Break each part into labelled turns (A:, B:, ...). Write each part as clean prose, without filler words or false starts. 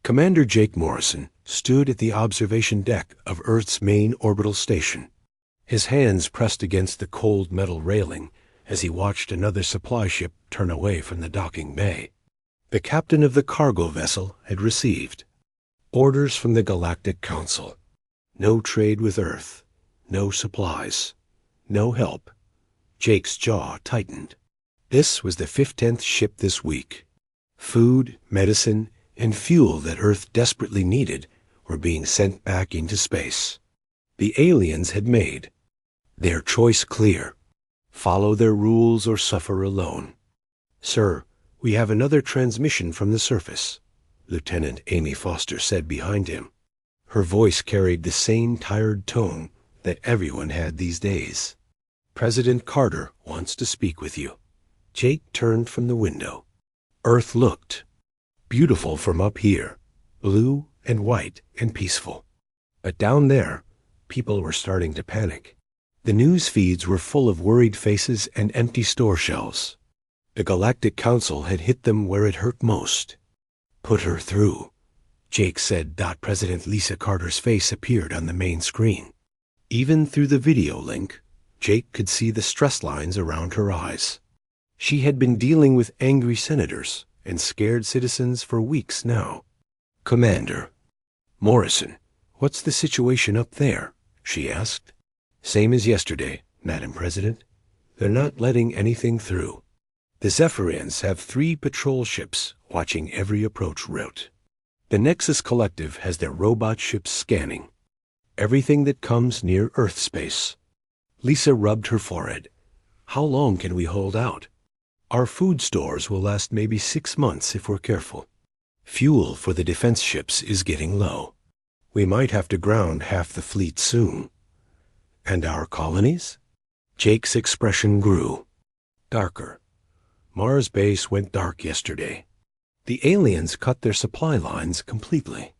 A: Commander Jake Morrison stood at the observation deck of Earth's main orbital station, his hands pressed against the cold metal railing as he watched another supply ship turn away from the docking bay. The captain of the cargo vessel had received orders from the Galactic Council. No trade with Earth, no supplies, no help. Jake's jaw tightened. This was the 15th ship this week. Food, medicine, and fuel that Earth desperately needed were being sent back into space. The aliens had made their choice clear. Follow their rules or suffer alone. "Sir, we have another transmission from the surface," Lieutenant Amy Foster said behind him. Her voice carried the same tired tone that everyone had these days. "President Carter wants to speak with you." Jake turned from the window. Earth looked beautiful from up here, blue and white and peaceful. But down there, people were starting to panic. The news feeds were full of worried faces and empty store shelves. The Galactic Council had hit them where it hurt most. "Put her through," Jake said. President Lisa Carter's face appeared on the main screen. Even through the video link, Jake could see the stress lines around her eyes. She had been dealing with angry senators and scared citizens for weeks now. "Commander Morrison, what's the situation up there?" she asked. "Same as yesterday, Madam President. They're not letting anything through. The Zephyrians have 3 patrol ships watching every approach route. The Nexus Collective has their robot ships scanning everything that comes near Earth space." Lisa rubbed her forehead. "How long can we hold out? Our food stores will last maybe 6 months if we're careful. Fuel for the defense ships is getting low. We might have to ground half the fleet soon." "And our colonies?" Jake's expression grew darker. "Mars base went dark yesterday. The aliens cut their supply lines completely.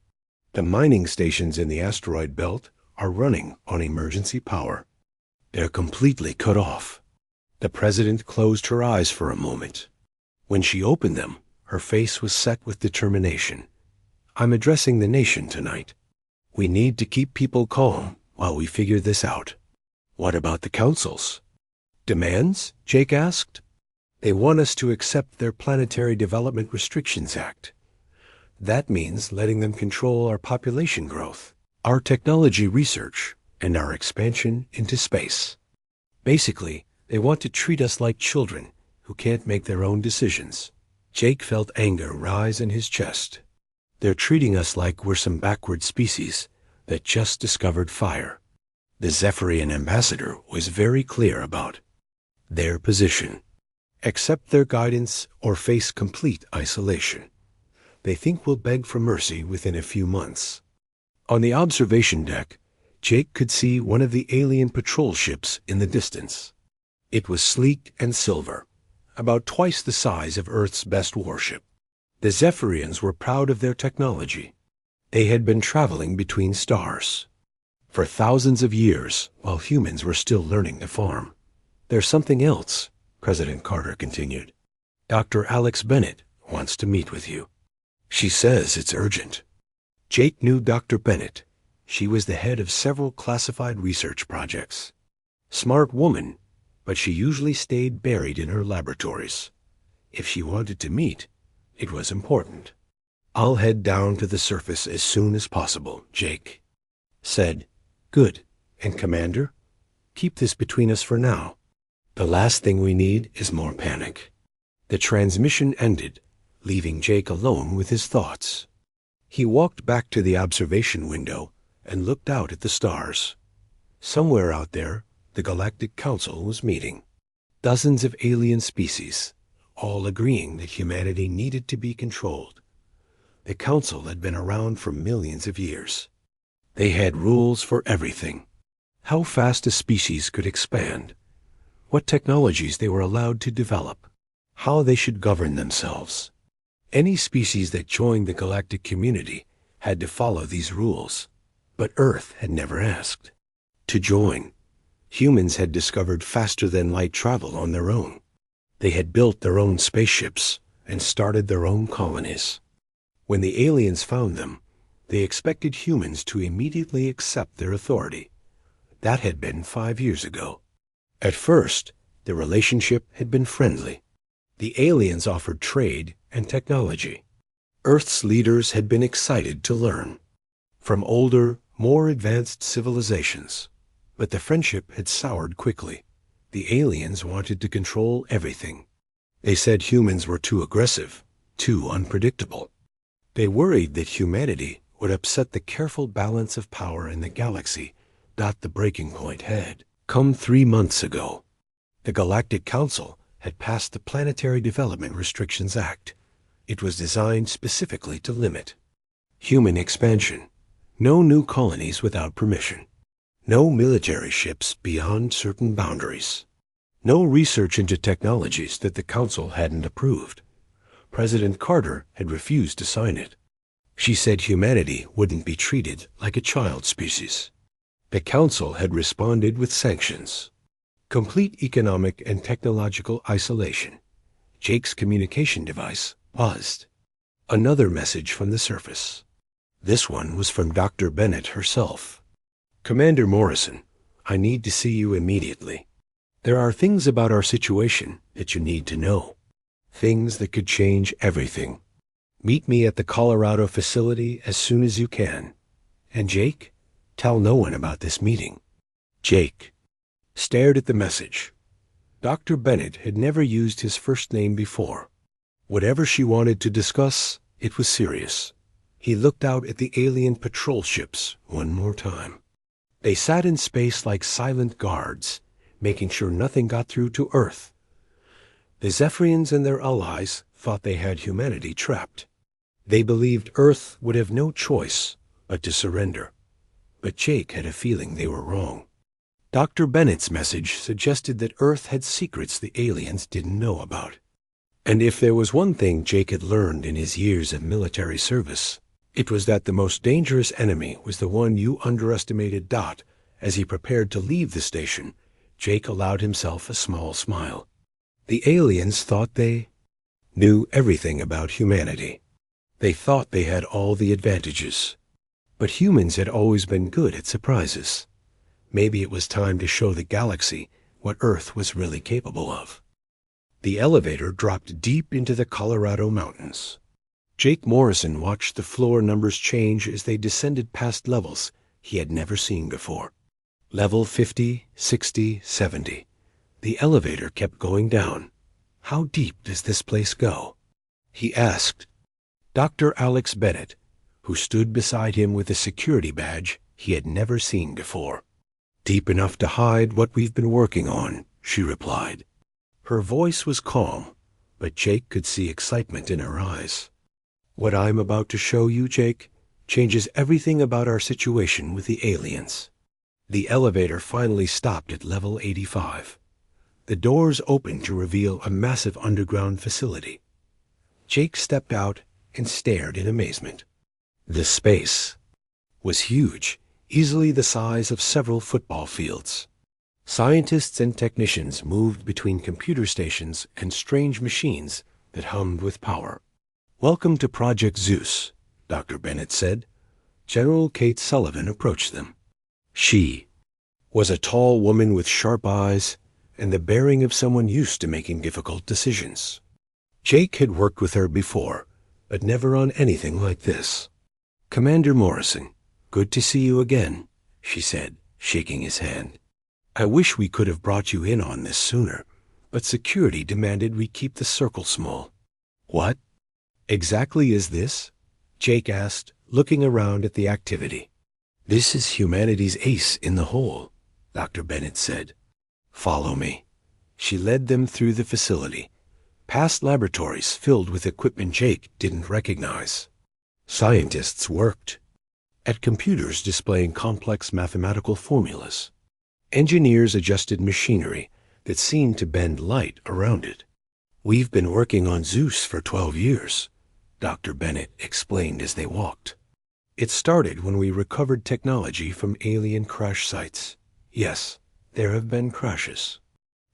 A: The mining stations in the asteroid belt are running on emergency power. They're completely cut off." The president closed her eyes for a moment. When she opened them, her face was set with determination. "I'm addressing the nation tonight. We need to keep people calm while we figure this out." "What about the councils demands?" Jake asked. "They want us to accept their Planetary Development Restrictions Act. That means letting them control our population growth, our technology research, and our expansion into space. Basically, they want to treat us like children who can't make their own decisions." Jake felt anger rise in his chest. "They're treating us like we're some backward species that just discovered fire." The Zephyrian ambassador was very clear about their position. Accept their guidance or face complete isolation. They think we'll beg for mercy within a few months. On the observation deck, Jake could see one of the alien patrol ships in the distance. It was sleek and silver, about twice the size of Earth's best warship. The Zephyrians were proud of their technology. They had been traveling between stars for thousands of years while humans were still learning to farm. "There's something else," President Carter continued. "Dr. Alex Bennett wants to meet with you. She says it's urgent." Jake knew Dr. Bennett. She was the head of several classified research projects. Smart woman, but she usually stayed buried in her laboratories. If she wanted to meet, it was important. "I'll head down to the surface as soon as possible," Jake said. "Good. And Commander, keep this between us for now. The last thing we need is more panic." The transmission ended, leaving Jake alone with his thoughts. He walked back to the observation window and looked out at the stars. Somewhere out there, the Galactic Council was meeting. Dozens of alien species, all agreeing that humanity needed to be controlled. The Council had been around for millions of years. They had rules for everything. How fast a species could expand, what technologies they were allowed to develop, how they should govern themselves. Any species that joined the galactic community had to follow these rules, but Earth had never asked to join. Humans had discovered faster-than-light travel on their own. They had built their own spaceships and started their own colonies. When the aliens found them, they expected humans to immediately accept their authority. That had been 5 years ago. At first, the relationship had been friendly. The aliens offered trade and technology. Earth's leaders had been excited to learn from older, more advanced civilizations. But the friendship had soured quickly. The aliens wanted to control everything. They said humans were too aggressive, too unpredictable. They worried that humanity would upset the careful balance of power in the galaxy that the breaking point had come 3 months ago. The Galactic Council had passed the Planetary Development Restrictions Act. It was designed specifically to limit human expansion. No new colonies without permission. No military ships beyond certain boundaries. No research into technologies that the Council hadn't approved. President Carter had refused to sign it. She said humanity wouldn't be treated like a child species. The Council had responded with sanctions. Complete economic and technological isolation. Jake's communication device buzzed. Another message from the surface. This one was from Dr. Bennett herself. Commander Morrison, I need to see you immediately. There are things about our situation that you need to know. Things that could change everything. Meet me at the Colorado facility as soon as you can. And Jake, tell no one about this meeting. Jake stared at the message. Dr. Bennett had never used his first name before. Whatever she wanted to discuss, it was serious. He looked out at the alien patrol ships one more time. They sat in space like silent guards, making sure nothing got through to Earth. The Zephyrians and their allies thought they had humanity trapped. They believed Earth would have no choice but to surrender. But Jake had a feeling they were wrong. Dr. Bennett's message suggested that Earth had secrets the aliens didn't know about. And if there was one thing Jake had learned in his years of military service, it was that the most dangerous enemy was the one you underestimated. As he prepared to leave the station, Jake allowed himself a small smile. The aliens thought they knew everything about humanity. They thought they had all the advantages. But humans had always been good at surprises. Maybe it was time to show the galaxy what Earth was really capable of. The elevator dropped deep into the Colorado mountains. Jake Morrison watched the floor numbers change as they descended past levels he had never seen before. Level 50, 60, 70. The elevator kept going down. How deep does this place go? He asked. Dr. Alex Bennett, who stood beside him with a security badge he had never seen before. Deep enough to hide what we've been working on, she replied. Her voice was calm, but Jake could see excitement in her eyes. What I'm about to show you, Jake, changes everything about our situation with the aliens. The elevator finally stopped at level 85. The doors opened to reveal a massive underground facility. Jake stepped out and stared in amazement. The space was huge, easily the size of several football fields. Scientists and technicians moved between computer stations and strange machines that hummed with power. Welcome to Project ZEUS, Dr. Bennett said. General Kate Sullivan approached them. She was a tall woman with sharp eyes and the bearing of someone used to making difficult decisions. Jake had worked with her before, but never on anything like this. Commander Morrison, good to see you again, she said, shaking his hand. I wish we could have brought you in on this sooner, but security demanded we keep the circle small. What exactly is this? Jake asked, looking around at the activity. This is humanity's ace in the hole, Dr. Bennett said. Follow me. She led them through the facility, past laboratories filled with equipment Jake didn't recognize. Scientists worked at computers displaying complex mathematical formulas. Engineers adjusted machinery that seemed to bend light around it. We've been working on ZEUS for 12 years, Dr. Bennett explained as they walked. It started when we recovered technology from alien crash sites. Yes, there have been crashes.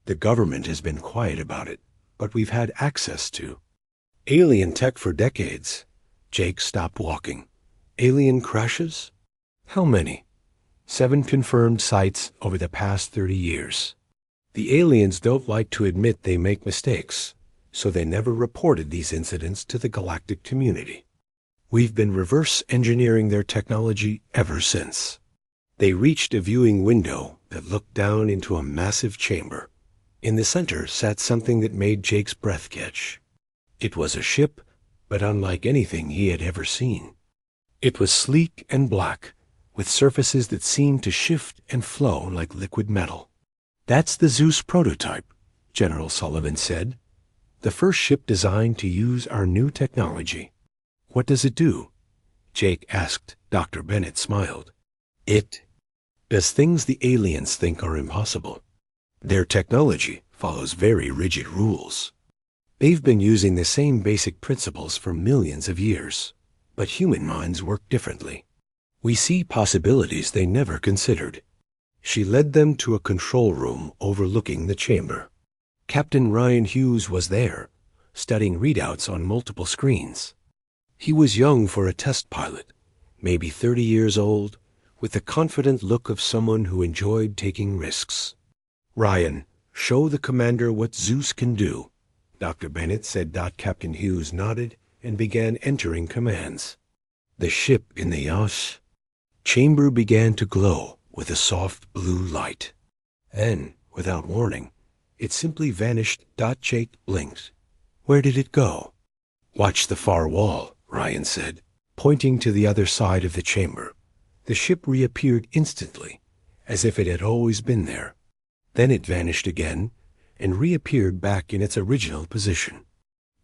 A: The government has been quiet about it, but we've had access to alien tech for decades. Jake stopped walking. Alien crashes? How many? 7 confirmed sites over the past 30 years. The aliens don't like to admit they make mistakes, so they never reported these incidents to the galactic community. We've been reverse engineering their technology ever since. They reached a viewing window that looked down into a massive chamber. In the center sat something that made Jake's breath catch. It was a ship, but unlike anything he had ever seen. It was sleek and black, with surfaces that seemed to shift and flow like liquid metal. "That's the ZEUS prototype," General Sullivan said. "The first ship designed to use our new technology." "What does it do?" Jake asked. Dr. Bennett smiled. "It does things the aliens think are impossible. Their technology follows very rigid rules. They've been using the same basic principles for millions of years, but human minds work differently. We see possibilities they never considered." She led them to a control room overlooking the chamber. Captain Ryan Hughes was there, studying readouts on multiple screens. He was young for a test pilot, maybe 30 years old, with the confident look of someone who enjoyed taking risks. "Ryan, show the commander what ZEUS can do," Dr. Bennett said. Captain Hughes nodded and began entering commands. The ship in the HFY chamber began to glow with a soft blue light. Then, without warning, it simply vanished. Jake blinked. "Where did it go?" "Watch the far wall," Ryan said, pointing to the other side of the chamber. The ship reappeared instantly, as if it had always been there. Then it vanished again and reappeared back in its original position.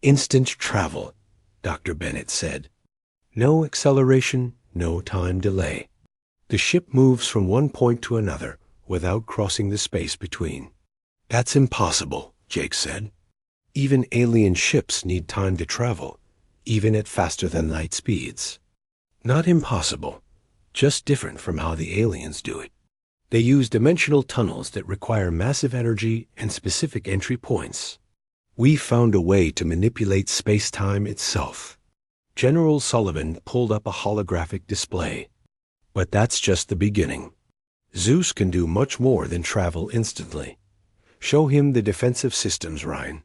A: "Instant travel," Dr. Bennett said. "No acceleration, no time delay. The ship moves from one point to another without crossing the space between." "That's impossible," Jake said. "Even alien ships need time to travel, even at faster than light speeds." "Not impossible, just different from how the aliens do it. They use dimensional tunnels that require massive energy and specific entry points. We found a way to manipulate space-time itself." General Sullivan pulled up a holographic display. "But that's just the beginning. ZEUS can do much more than travel instantly. Show him the defensive systems, Ryan."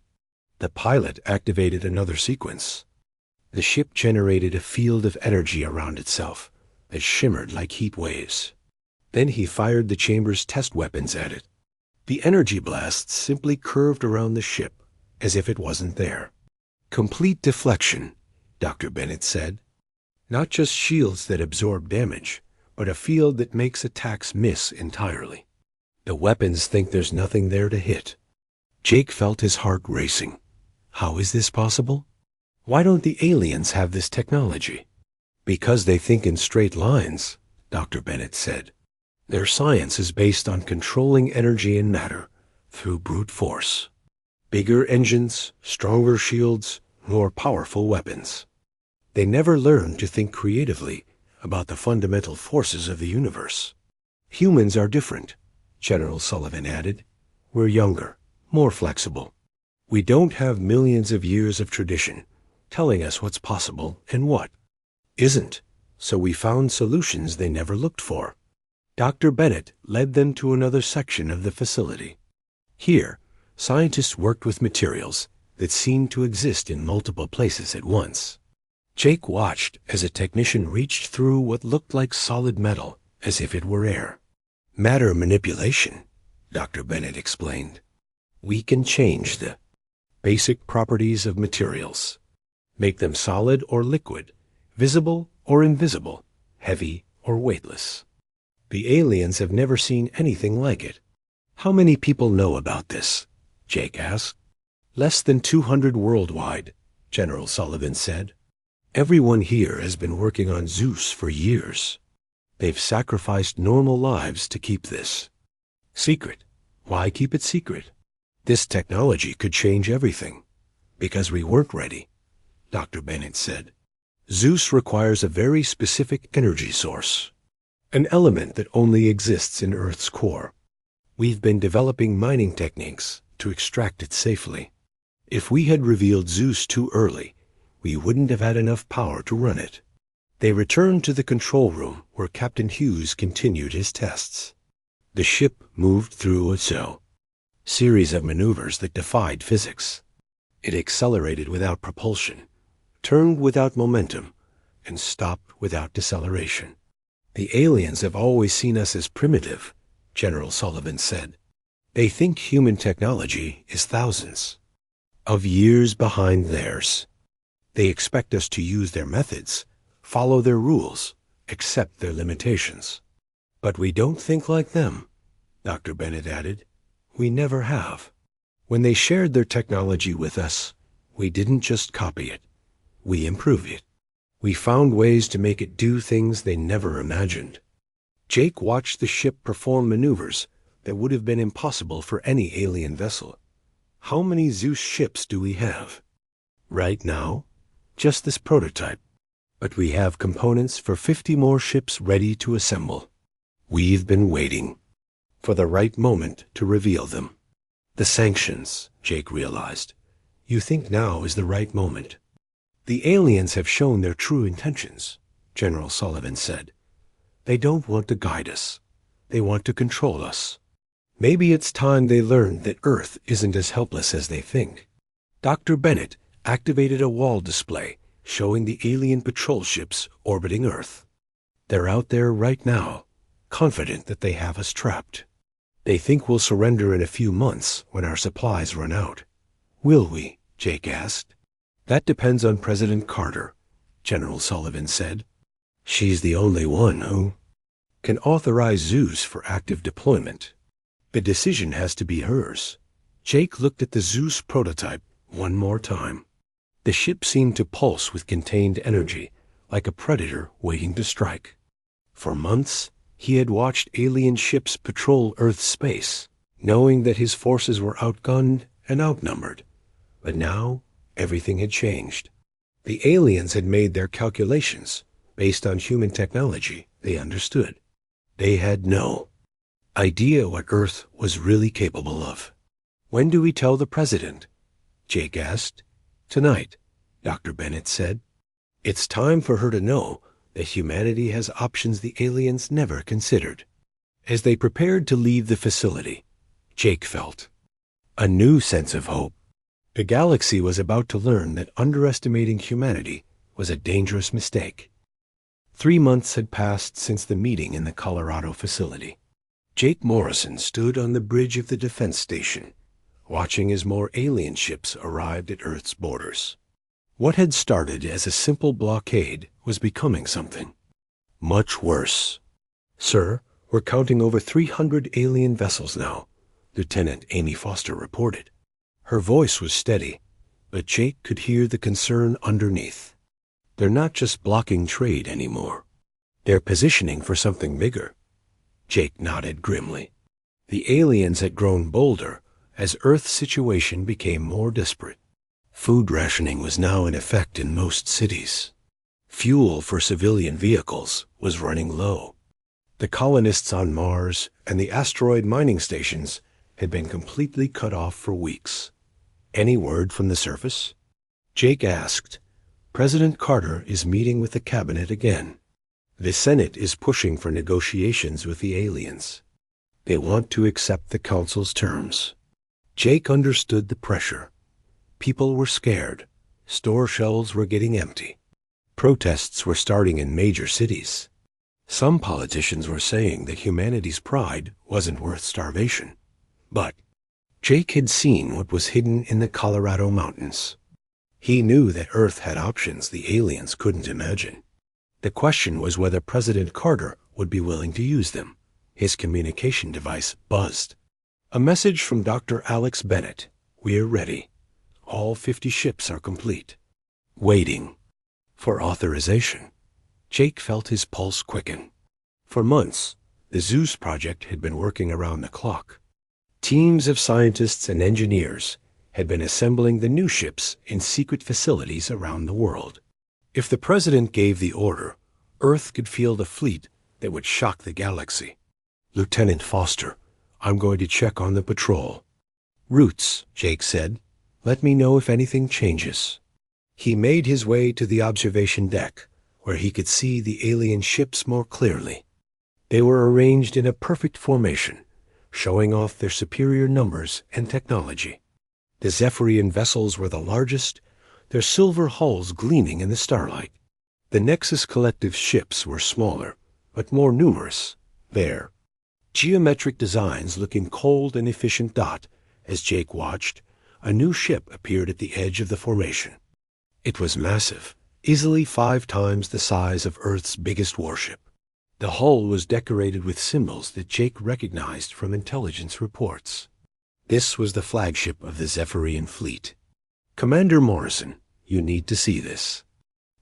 A: The pilot activated another sequence. The ship generated a field of energy around itself that shimmered like heat waves. Then he fired the chamber's test weapons at it. The energy blasts simply curved around the ship as if it wasn't there. "Complete deflection," Dr. Bennett said. "Not just shields that absorb damage, but a field that makes attacks miss entirely. The weapons think there's nothing there to hit." Jake felt his heart racing. How is this possible? Why don't the aliens have this technology? "Because they think in straight lines," Dr. Bennett said. "Their science is based on controlling energy and matter through brute force. Bigger engines, stronger shields, more powerful weapons. They never learn to think creatively about the fundamental forces of the universe." "Humans are different," General Sullivan added. "We're younger, more flexible. We don't have millions of years of tradition telling us what's possible and what isn't, so we found solutions they never looked for." Dr. Bennett led them to another section of the facility. Here, scientists worked with materials that seemed to exist in multiple places at once. Jake watched as a technician reached through what looked like solid metal as if it were air. "Matter manipulation," Dr. Bennett explained. "We can change the basic properties of materials, make them solid or liquid, visible or invisible, heavy or weightless. The aliens have never seen anything like it." "How many people know about this?" Jake asked. "Less than 200 worldwide," General Sullivan said. "Everyone here has been working on ZEUS for years. They've sacrificed normal lives to keep this secret." "Why keep it secret?" "This technology could change everything." "Because we weren't ready," Dr. Bennett said. "ZEUS requires a very specific energy source, an element that only exists in Earth's core. We've been developing mining techniques to extract it safely. If we had revealed ZEUS too early, we wouldn't have had enough power to run it. They returned to the control room where Captain Hughes continued his tests. The ship moved through a series of maneuvers that defied physics. It accelerated without propulsion, turned without momentum, and stopped without deceleration. The aliens have always seen us as primitive, General Sullivan said. They think human technology is thousands of years behind theirs. They expect us to use their methods, follow their rules, accept their limitations. But we don't think like them, Dr. Bennett added. We never have. When they shared their technology with us, we didn't just copy it. We improved it. We found ways to make it do things they never imagined. Jake watched the ship perform maneuvers that would have been impossible for any alien vessel. How many ZEUS ships do we have? Right now, just this prototype. But we have components for 50 more ships ready to assemble. We've been waiting for the right moment to reveal them. The sanctions, Jake realized. You think now is the right moment. The aliens have shown their true intentions, General Sullivan said. They don't want to guide us. They want to control us. Maybe it's time they learned that Earth isn't as helpless as they think. Dr. Bennett activated a wall display showing the alien patrol ships orbiting Earth. They're out there right now, confident that they have us trapped. They think we'll surrender in a few months when our supplies run out. Will we? Jake asked. That depends on President Carter, General Sullivan said. She's the only one who can authorize ZEUS for active deployment. The decision has to be hers. Jake looked at the ZEUS prototype one more time. The ship seemed to pulse with contained energy, like a predator waiting to strike. For months, he had watched alien ships patrol Earth's space, knowing that his forces were outgunned and outnumbered. But now, everything had changed. The aliens had made their calculations based on human technology they understood. They had no idea what Earth was really capable of. When do we tell the president? Jake asked. Tonight, Dr. Bennett said. It's time for her to know that humanity has options the aliens never considered. As they prepared to leave the facility, Jake felt a new sense of hope. The galaxy was about to learn that underestimating humanity was a dangerous mistake. 3 months had passed since the meeting in the Colorado facility. Jake Morrison stood on the bridge of the defense station, watching as more alien ships arrived at Earth's borders. What had started as a simple blockade was becoming something much worse. Sir, we're counting over 300 alien vessels now, Lieutenant Amy Foster reported. Her voice was steady, but Jake could hear the concern underneath. They're not just blocking trade anymore. They're positioning for something bigger. Jake nodded grimly. The aliens had grown bolder as Earth's situation became more desperate. Food rationing was now in effect in most cities. Fuel for civilian vehicles was running low. The colonists on Mars and the asteroid mining stations had been completely cut off for weeks. Any word from the surface? Jake asked. President Carter is meeting with the cabinet again. The Senate is pushing for negotiations with the aliens. They want to accept the council's terms. Jake understood the pressure. People were scared. Store shelves were getting empty. Protests were starting in major cities. Some politicians were saying that humanity's pride wasn't worth starvation. But Jake had seen what was hidden in the Colorado mountains. He knew that Earth had options the aliens couldn't imagine. The question was whether President Carter would be willing to use them. His communication device buzzed. A message from Dr. Alex Bennett. We're ready. All 50 ships are complete. Waiting for authorization. Jake felt his pulse quicken. For months, the ZEUS project had been working around the clock. Teams of scientists and engineers had been assembling the new ships in secret facilities around the world. If the president gave the order, Earth could field a fleet that would shock the galaxy. Lieutenant Foster, I'm going to check on the patrol. Roots, Jake said. Let me know if anything changes. He made his way to the observation deck, where he could see the alien ships more clearly. They were arranged in a perfect formation, showing off their superior numbers and technology. The Zephyrian vessels were the largest, their silver hulls gleaming in the starlight. The Nexus Collective ships were smaller, but more numerous, their geometric designs looking cold and efficient. As Jake watched, a new ship appeared at the edge of the formation. It was massive, easily 5 times the size of Earth's biggest warship. The hull was decorated with symbols that Jake recognized from intelligence reports. This was the flagship of the Zephyrian fleet. "Commander Morrison, you need to see this."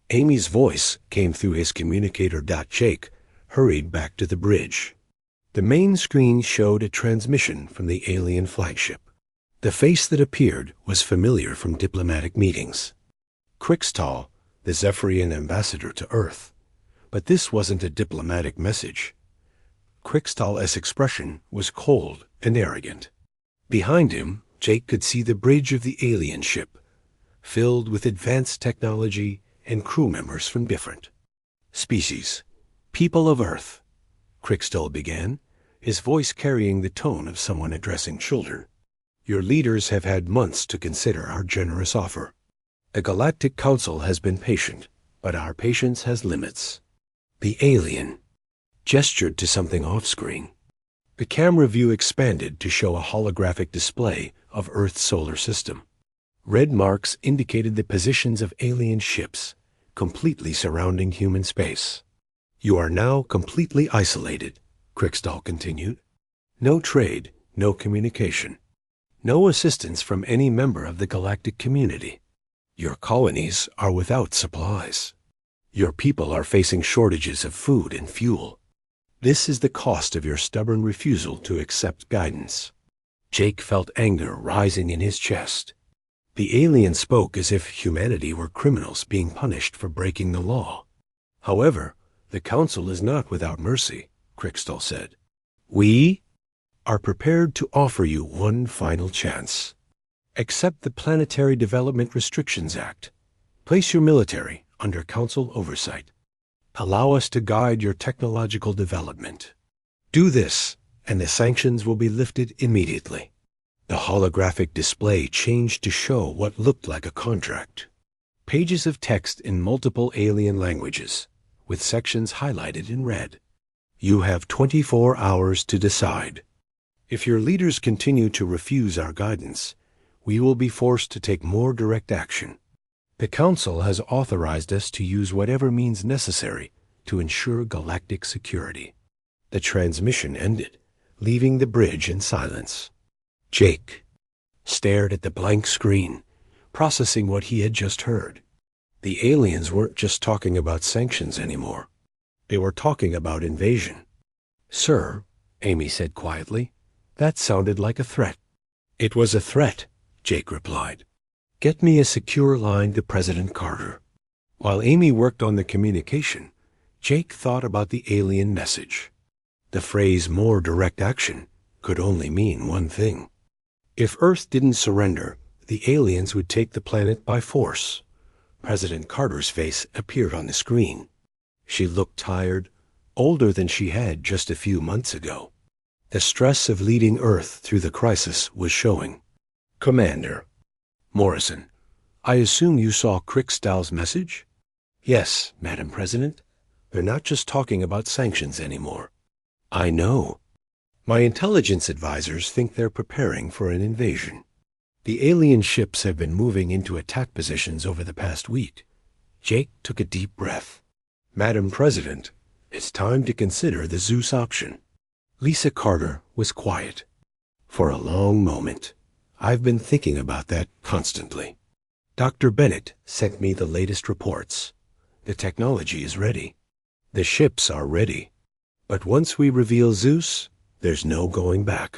A: Amy's voice came through his communicator. Jake hurried back to the bridge. The main screen showed a transmission from the alien flagship. The face that appeared was familiar from diplomatic meetings. Crixtal, the Zephyrian ambassador to Earth. But this wasn't a diplomatic message. Crixtal's expression was cold and arrogant. Behind him, Jake could see the bridge of the alien ship, filled with advanced technology and crew members from different species. "People of Earth," Crixtal began, his voice carrying the tone of someone addressing children. "Your leaders have had months to consider our generous offer. The Galactic Council has been patient, but our patience has limits." The alien gestured to something off-screen. The camera view expanded to show a holographic display of Earth's solar system. Red marks indicated the positions of alien ships, completely surrounding human space. "You are now completely isolated," Crixtal continued. "No trade, no communication, no assistance from any member of the galactic community. Your colonies are without supplies. Your people are facing shortages of food and fuel. This is the cost of your stubborn refusal to accept guidance." Jake felt anger rising in his chest. The alien spoke as if humanity were criminals being punished for breaking the law. "However, the Council is not without mercy," Crixtal said. "We are prepared to offer you one final chance. Accept the Planetary Development Restrictions Act. Place your military under Council oversight. Allow us to guide your technological development. Do this, and the sanctions will be lifted immediately." The holographic display changed to show what looked like a contract. Pages of text in multiple alien languages, with sections highlighted in red. "You have 24 hours to decide. If your leaders continue to refuse our guidance, we will be forced to take more direct action. The Council has authorized us to use whatever means necessary to ensure galactic security." The transmission ended, leaving the bridge in silence. Jake stared at the blank screen, processing what he had just heard. The aliens weren't just talking about sanctions anymore. They were talking about invasion. "Sir," Amy said quietly, "that sounded like a threat." "It was a threat," Jake replied. "Get me a secure line to President Carter." While Amy worked on the communication, Jake thought about the alien message. The phrase "more direct action" could only mean one thing. If Earth didn't surrender, the aliens would take the planet by force. President Carter's face appeared on the screen. She looked tired, older than she had just a few months ago. The stress of leading Earth through the crisis was showing. "Commander Morrison, I assume you saw Crixtal's message?" "Yes, Madam President. They're not just talking about sanctions anymore." "I know. My intelligence advisors think they're preparing for an invasion. The alien ships have been moving into attack positions over the past week." Jake took a deep breath. "Madam President, it's time to consider the ZEUS option." Lisa Carter was quiet. "For a long moment. I've been thinking about that constantly. Dr. Bennett sent me the latest reports. The technology is ready. The ships are ready. But once we reveal ZEUS, there's no going back.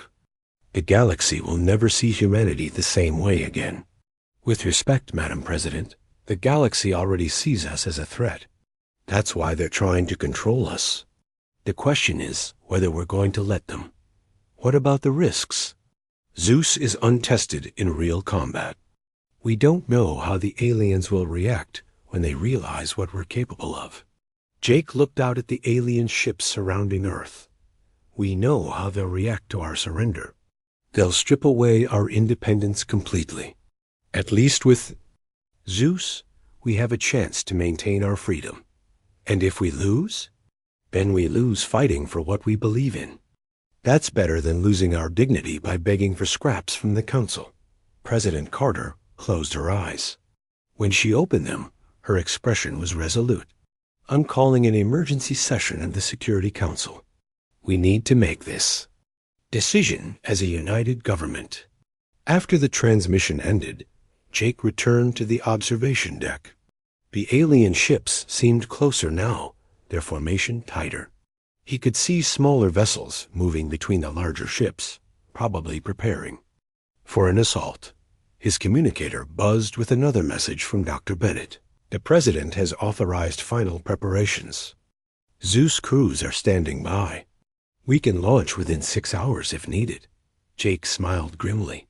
A: The galaxy will never see humanity the same way again. With respect, Madam President, the galaxy already sees us as a threat. That's why they're trying to control us. The question is whether we're going to let them. What about the risks? ZEUS is untested in real combat. We don't know how the aliens will react when they realize what we're capable of. Jake looked out at the alien ships surrounding Earth. We know how they'll react to our surrender. They'll strip away our independence completely. At least with Zeus, we have a chance to maintain our freedom. And if we lose, then we lose fighting for what we believe in. That's better than losing our dignity by begging for scraps from the Council. President Carter closed her eyes. When she opened them, her expression was resolute. I'm calling an emergency session of the Security Council. We need to make this decision as a united government. After the transmission ended, Jake returned to the observation deck. The alien ships seemed closer now, their formation tighter. He could see smaller vessels moving between the larger ships, probably preparing for an assault. His communicator buzzed with another message from Dr. Bennett. The President has authorized final preparations. Zeus crews are standing by. We can launch within 6 hours if needed. Jake smiled grimly.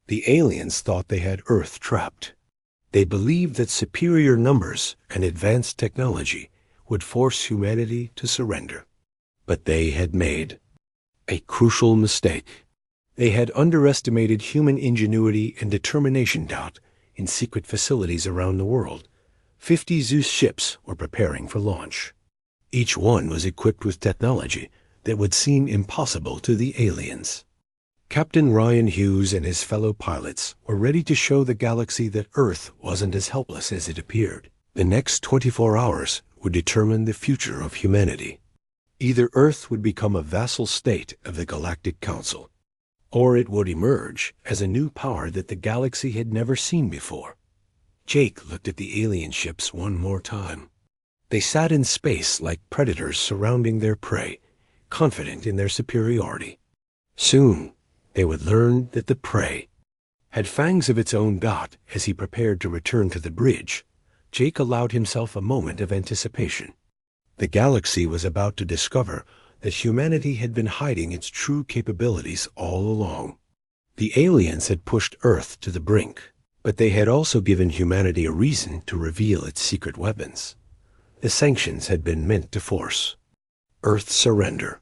A: The aliens thought they had Earth trapped. They believed that superior numbers and advanced technology would force humanity to surrender. But they had made a crucial mistake. They had underestimated human ingenuity and determination in secret facilities around the world. 50 Zeus ships were preparing for launch. Each one was equipped with technology that would seem impossible to the aliens. Captain Ryan Hughes and his fellow pilots were ready to show the galaxy that Earth wasn't as helpless as it appeared. The next 24 hours would determine the future of humanity. Either Earth would become a vassal state of the Galactic Council, or it would emerge as a new power that the galaxy had never seen before. Jake looked at the alien ships one more time. They sat in space like predators surrounding their prey, confident in their superiority. Soon, they would learn that the prey had fangs of its own. As he prepared to return to the bridge, Jake allowed himself a moment of anticipation. The galaxy was about to discover that humanity had been hiding its true capabilities all along. The aliens had pushed Earth to the brink, but they had also given humanity a reason to reveal its secret weapons. The sanctions had been meant to force Earth's surrender.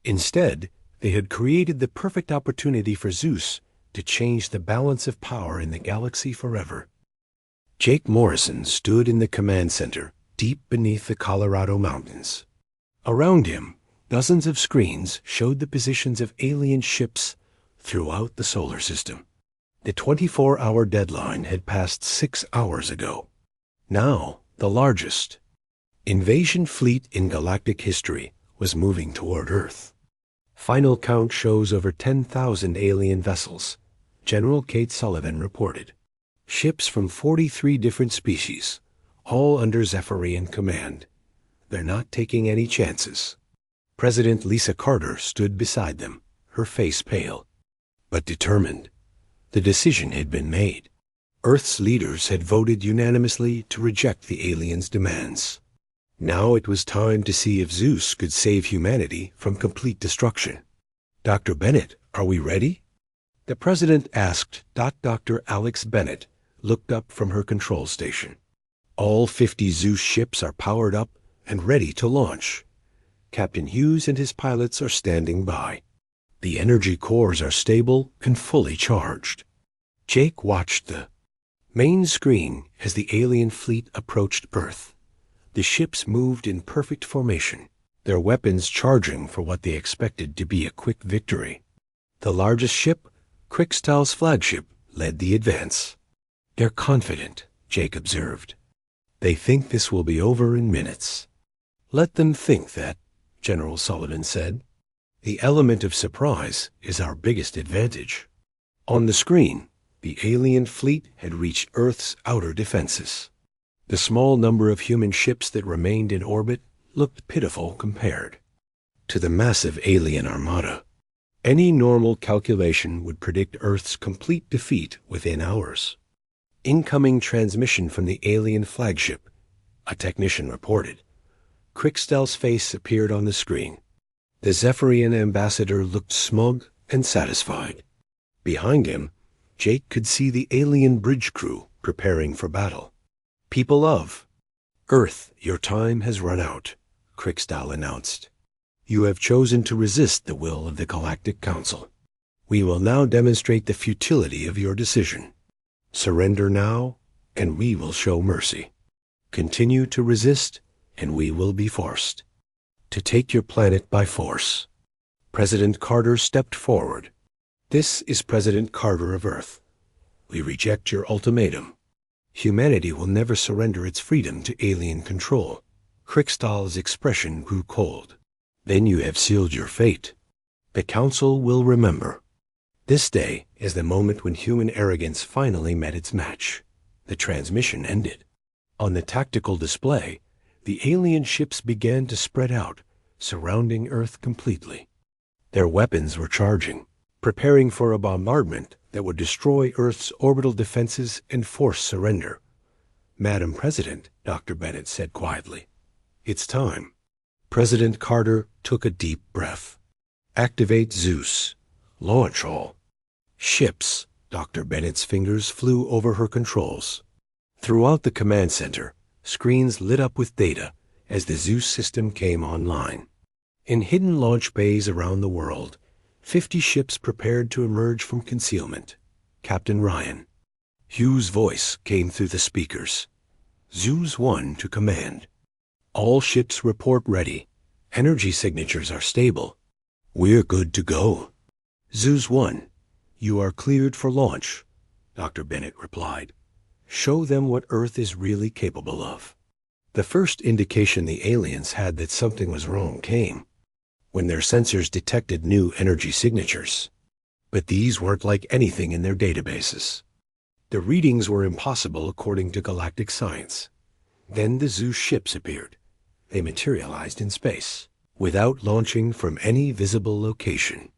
A: Instead, they had created the perfect opportunity for Zeus to change the balance of power in the galaxy forever. Jake Morrison stood in the command center, deep beneath the Colorado mountains. Around him, dozens of screens showed the positions of alien ships throughout the solar system. The 24-hour deadline had passed 6 hours ago. Now, the largest invasion fleet in galactic history was moving toward Earth. Final count shows over 10,000 alien vessels, General Kate Sullivan reported. Ships from 43 different species, all under Zephyrian command. They're not taking any chances. President Lisa Carter stood beside them, her face pale, but determined. The decision had been made. Earth's leaders had voted unanimously to reject the aliens' demands. Now it was time to see if Zeus could save humanity from complete destruction. Dr. Bennett, are we ready? The President asked. Dr. Alex Bennett looked up from her control station. All 50 Zeus ships are powered up and ready to launch. Captain Hughes and his pilots are standing by. The energy cores are stable and fully charged. Jake watched the main screen as the alien fleet approached Earth. The ships moved in perfect formation, their weapons charging for what they expected to be a quick victory. The largest ship, Krikstal's flagship, led the advance. They're confident, Jake observed. They think this will be over in minutes. Let them think that, General Sullivan said. The element of surprise is our biggest advantage. On the screen, the alien fleet had reached Earth's outer defenses. The small number of human ships that remained in orbit looked pitiful compared to the massive alien armada. Any normal calculation would predict Earth's complete defeat within hours. Incoming transmission from the alien flagship, a technician reported. Krikstal's face appeared on the screen. The Zephyrian ambassador looked smug and satisfied. Behind him, Jake could see the alien bridge crew preparing for battle. "People of Earth, your time has run out," Krikstal announced. "You have chosen to resist the will of the Galactic Council. We will now demonstrate the futility of your decision. Surrender now, and we will show mercy. Continue to resist, and we will be forced to take your planet by force." President Carter stepped forward. "This is President Carter of Earth. We reject your ultimatum. Humanity will never surrender its freedom to alien control." Krikstal's expression grew cold. "Then you have sealed your fate. The Council will remember. This day is the moment when human arrogance finally met its match." The transmission ended. On the tactical display, the alien ships began to spread out, surrounding Earth completely. Their weapons were charging, preparing for a bombardment that would destroy Earth's orbital defenses and force surrender. "Madam President," Dr. Bennett said quietly, "it's time." President Carter took a deep breath. "Activate ZEUS. Launch all ships." Dr. Bennett's fingers flew over her controls. Throughout the command center, screens lit up with data as the ZEUS system came online. In hidden launch bays around the world, 50 ships prepared to emerge from concealment. Captain Ryan Hughes' voice came through the speakers. "ZEUS 1 to command. All ships report ready. Energy signatures are stable. We're good to go." "ZEUS 1, you are cleared for launch," Dr. Bennett replied. "Show them what Earth is really capable of." The first indication the aliens had that something was wrong came when their sensors detected new energy signatures. But these weren't like anything in their databases. The readings were impossible according to galactic science. Then the ZEUS ships appeared. They materialized in space, without launching from any visible location.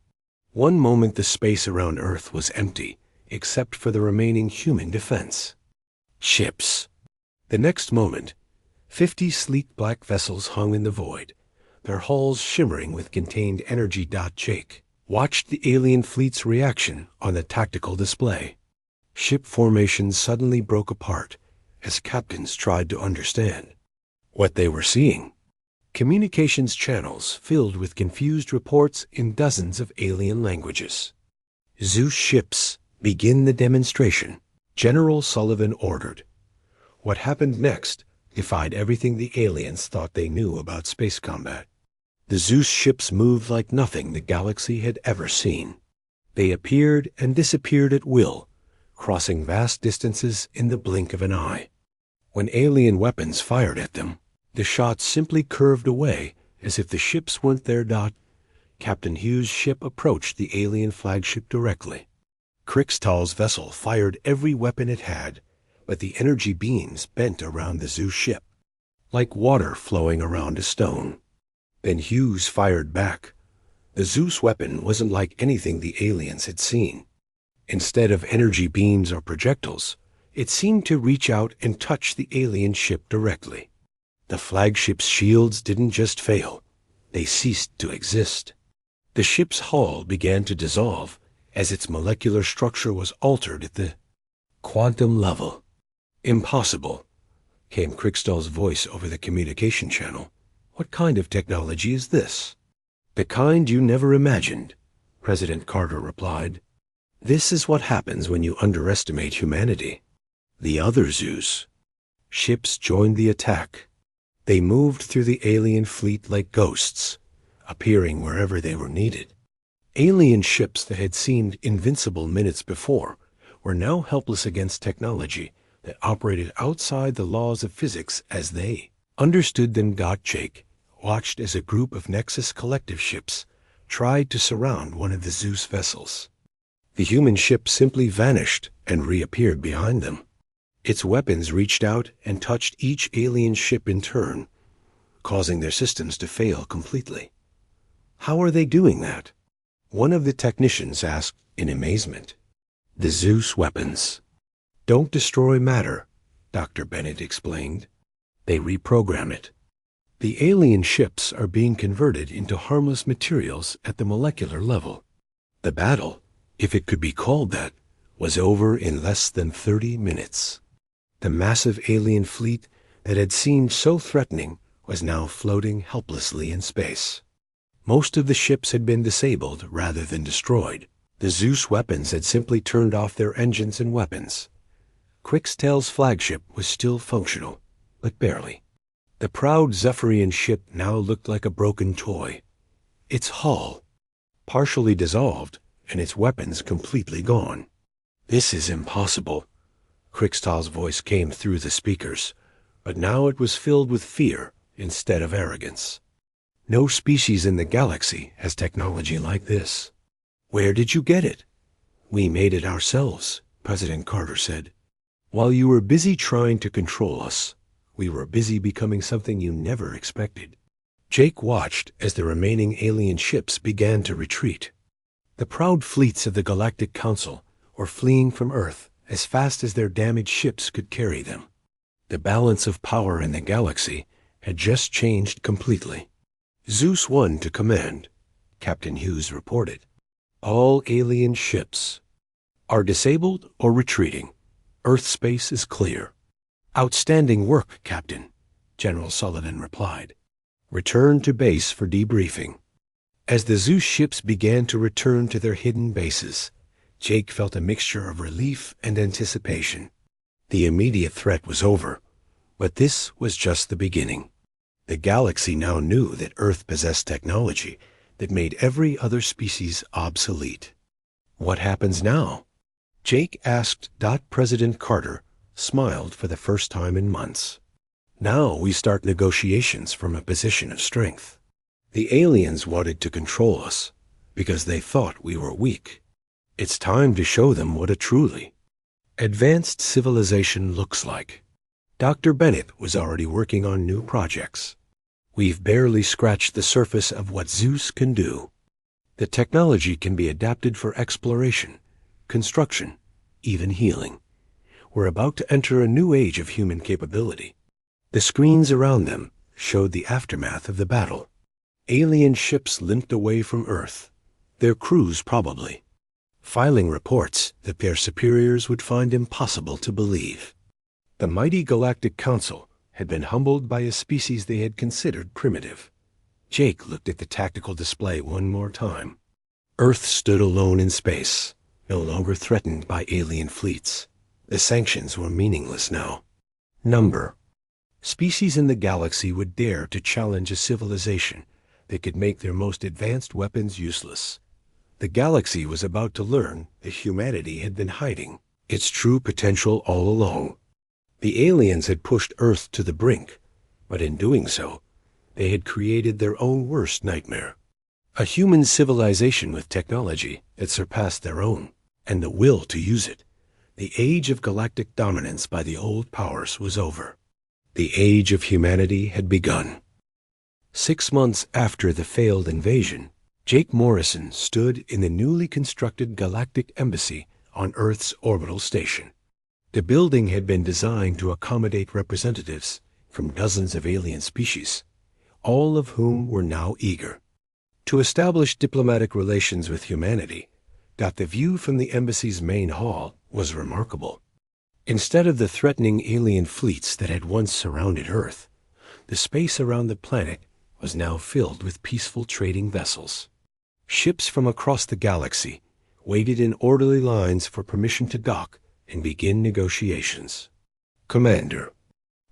A: One moment the space around Earth was empty, except for the remaining human defense ships. The next moment, 50 sleek black vessels hung in the void, their hulls shimmering with contained energy. Jake watched the alien fleet's reaction on the tactical display. Ship formations suddenly broke apart as captains tried to understand what they were seeing. Communications channels filled with confused reports in dozens of alien languages. "ZEUS ships, begin the demonstration," General Sullivan ordered. What happened next defied everything the aliens thought they knew about space combat. The ZEUS ships moved like nothing the galaxy had ever seen. They appeared and disappeared at will, crossing vast distances in the blink of an eye. When alien weapons fired at them, the shots simply curved away as if the ships weren't there. Captain Hughes' ship approached the alien flagship directly. Krikstal's vessel fired every weapon it had, but the energy beams bent around the ZEUS ship, like water flowing around a stone. Then Hughes fired back. The ZEUS weapon wasn't like anything the aliens had seen. Instead of energy beams or projectiles, it seemed to reach out and touch the alien ship directly. The flagship's shields didn't just fail, they ceased to exist. The ship's hull began to dissolve as its molecular structure was altered at the quantum level. "Impossible," came Krikstal's voice over the communication channel. "What kind of technology is this?" "The kind you never imagined," President Carter replied. "This is what happens when you underestimate humanity." The other ZEUS ships joined the attack. They moved through the alien fleet like ghosts, appearing wherever they were needed. Alien ships that had seemed invincible minutes before were now helpless against technology that operated outside the laws of physics as they understood them. Jake watched as a group of Nexus collective ships tried to surround one of the ZEUS vessels. The human ship simply vanished and reappeared behind them. Its weapons reached out and touched each alien ship in turn, causing their systems to fail completely. "How are they doing that?" one of the technicians asked in amazement. "The ZEUS weapons don't destroy matter," Dr. Bennett explained. "They reprogram it. The alien ships are being converted into harmless materials at the molecular level. The battle, if it could be called that, was over in less than 30 minutes. The massive alien fleet that had seemed so threatening was now floating helplessly in space. Most of the ships had been disabled rather than destroyed. The Zeus weapons had simply turned off their engines and weapons. Crixtail's flagship was still functional, but barely. The proud Zephyrian ship now looked like a broken toy. Its hull partially dissolved and its weapons completely gone. "This is impossible." Crixtail's voice came through the speakers, but now it was filled with fear instead of arrogance. "No species in the galaxy has technology like this." "Where did you get it?" "We made it ourselves," President Carter said. "While you were busy trying to control us, we were busy becoming something you never expected." Jake watched as the remaining alien ships began to retreat. The proud fleets of the Galactic Council were fleeing from Earth as fast as their damaged ships could carry them. The balance of power in the galaxy had just changed completely. "Zeus 1 to command," Captain Hughes reported. "All alien ships are disabled or retreating. Earth space is clear." "Outstanding work, Captain," General Sullivan replied. "Return to base for debriefing." As the Zeus ships began to return to their hidden bases, Jake felt a mixture of relief and anticipation. The immediate threat was over, but this was just the beginning. The galaxy now knew that Earth possessed technology that made every other species obsolete. "What happens now?" Jake asked. President Carter smiled for the first time in months. "Now we start negotiations from a position of strength. The aliens wanted to control us because they thought we were weak. It's time to show them what a truly advanced civilization looks like." Dr. Bennett was already working on new projects. "We've barely scratched the surface of what Zeus can do. The technology can be adapted for exploration, construction, even healing. We're about to enter a new age of human capability." The screens around them showed the aftermath of the battle. Alien ships limped away from Earth, their crews probably filing reports that their superiors would find impossible to believe. The mighty Galactic Council had been humbled by a species they had considered primitive. Jake looked at the tactical display one more time. Earth stood alone in space, no longer threatened by alien fleets. The sanctions were meaningless now. Number. Species in the galaxy would dare to challenge a civilization that could make their most advanced weapons useless. The galaxy was about to learn that humanity had been hiding its true potential all along. The aliens had pushed Earth to the brink, but in doing so, they had created their own worst nightmare. A human civilization with technology that surpassed their own, and the will to use it. The age of galactic dominance by the old powers was over. The age of humanity had begun. 6 months after the failed invasion, Jake Morrison stood in the newly constructed Galactic Embassy on Earth's orbital station. The building had been designed to accommodate representatives from dozens of alien species, all of whom were now eager to establish diplomatic relations with humanity. The view from the embassy's main hall was remarkable. Instead of the threatening alien fleets that had once surrounded Earth, the space around the planet was now filled with peaceful trading vessels. Ships from across the galaxy waited in orderly lines for permission to dock and begin negotiations. "Commander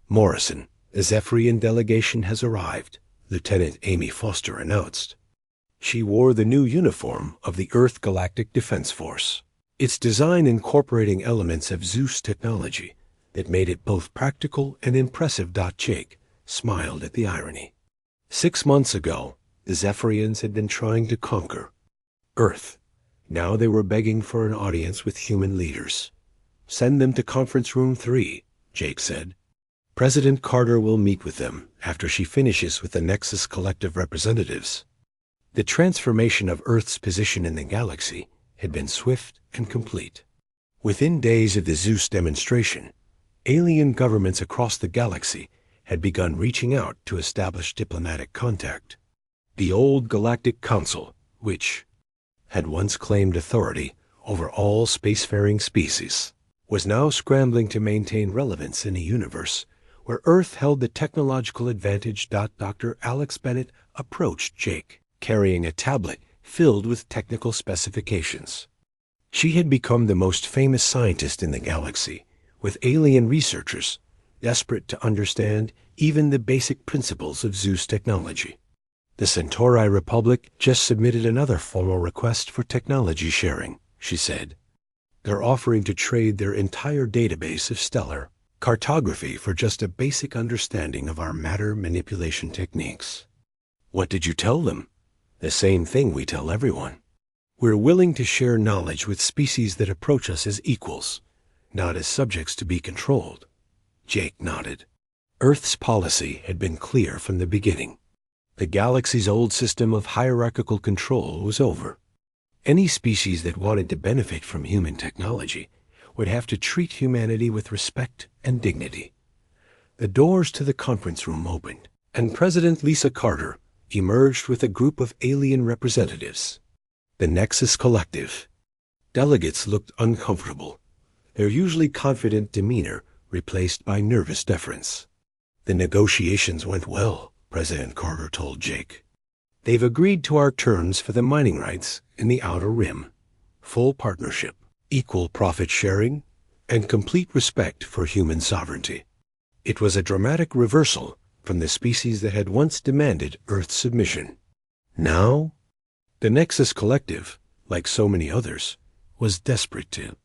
A: Morrison, the Zephyrian delegation has arrived," Lieutenant Amy Foster announced. She wore the new uniform of the Earth Galactic Defense Force, its design incorporating elements of Zeus technology that made it both practical and impressive. Jake smiled at the irony. 6 months ago, the Zephyrians had been trying to conquer Earth. Now they were begging for an audience with human leaders. "Send them to Conference Room 3, Jake said. "President Carter will meet with them after she finishes with the Nexus Collective representatives." The transformation of Earth's position in the galaxy had been swift and complete. Within days of the Zeus demonstration, alien governments across the galaxy had begun reaching out to establish diplomatic contact. The old Galactic Council, which had once claimed authority over all spacefaring species, was now scrambling to maintain relevance in a universe where Earth held the technological advantage. Dr. Alex Bennett approached Jake, carrying a tablet filled with technical specifications. She had become the most famous scientist in the galaxy, with alien researchers desperate to understand even the basic principles of ZEUS technology. The Centauri Republic just submitted another formal request for technology sharing, she said. They're offering to trade their entire database of stellar cartography for just a basic understanding of our matter manipulation techniques. What did you tell them? The same thing we tell everyone. We're willing to share knowledge with species that approach us as equals, not as subjects to be controlled. Jake nodded. Earth's policy had been clear from the beginning. The galaxy's old system of hierarchical control was over. Any species that wanted to benefit from human technology would have to treat humanity with respect and dignity. The doors to the conference room opened, and President Lisa Carter emerged with a group of alien representatives. The Nexus Collective. Delegates looked uncomfortable, their usually confident demeanor replaced by nervous deference. The negotiations went well, President Carter told Jake. They've agreed to our terms for the mining rights in the Outer Rim. Full partnership, equal profit sharing, and complete respect for human sovereignty. It was a dramatic reversal from the species that had once demanded Earth's submission. Now, the Nexus Collective, like so many others, was desperate to